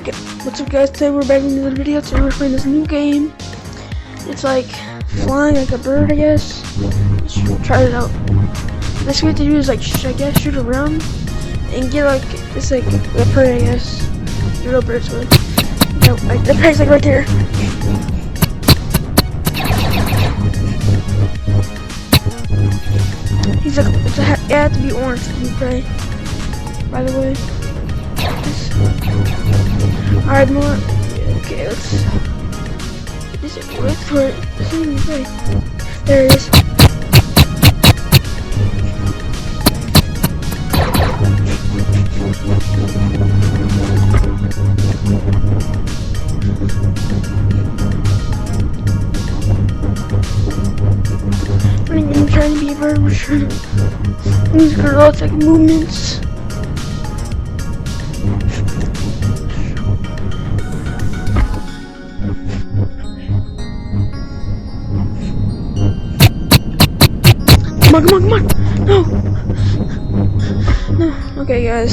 Okay, what's up guys, today we're back in another video. Today we're playing this new game. It's like flying like a bird, I guess. Let's try it out. Next we have to do is like, I guess, shoot around and get like, it's like a prey, I guess. The real birds would. No, like, the prey's like right there. He's like, it had to be orange to be prey, by the way. Alright, more. Okay, let's. Is it wait for it? There it is. I'm trying to be a bird. We're trying to use robotic movements. Come on, come on, come on! No! No. Okay, guys.